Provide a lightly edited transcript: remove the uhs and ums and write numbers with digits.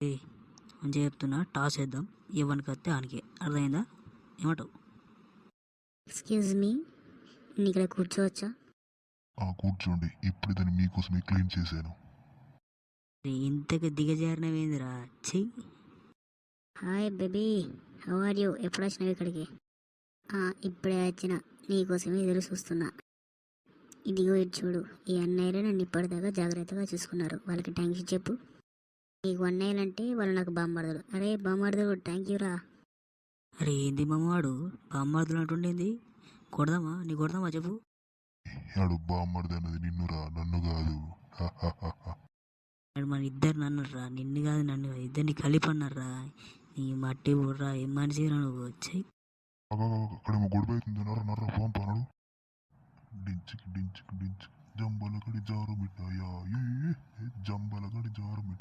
ఏ మంచిగా చెప్తున్నా, టాస్ వేద్దాం. ఎవరికి వస్తే ఆనికి. అర్థమైందా? ఏమంటావు? ఎక్స్క్యూజ్ మీ, నేను ఇక్కడ కూర్చోవచ్చా? కూర్చోండి, ఇప్పుడు దాన్ని మీకోసమే క్లీన్ చేశాను. ఇంతకు దిగజారినవేందిరా? చెయ్యి. Hi baby, how are you? ఎప్పుడు వచ్చినావు ఇక్కడికి? ఇప్పుడే వచ్చిన, నీకోసమే ఎదురు చూస్తున్నా. ఇదిగో ఇటు చూడు, ఈ అన్నయ్యలు నన్ను ఇప్పటిదాకా జాగ్రత్తగా చూసుకున్నారు. వాళ్ళకి థ్యాంక్స్ చెప్పు. నీకు అన్నయ్యలు అంటే వాళ్ళు నాకు బామ్మర్దులు. అరే బామ్మర్దులు, థ్యాంక్ యూ రా. అరే ఏంది మామవాడు బామ్మర్దులు అంటుండేంది? కొడదామా? నీ కొడదామా చెప్పు. ఆడు బామ్మర్ది అన్నది నిన్నురా, నన్ను కాదు. మన ఇద్దరు నన్నర్రా, నిన్ను కాదు నన్ను కాదు, ఇద్దరిని కలిపి అన్నారా. నీ మట్టి బుర్రా, ఏం మనిషిరా నువ్వు? వచ్చాయి. అక్కడేమో గొడవ అవుతుంది, నర్ర ఫోన్ పనడు. డించిక్ డించిక్ డించిక్ జంబలకడి జారు మిఠాయా, జంబలకడి జారు మిఠాయి.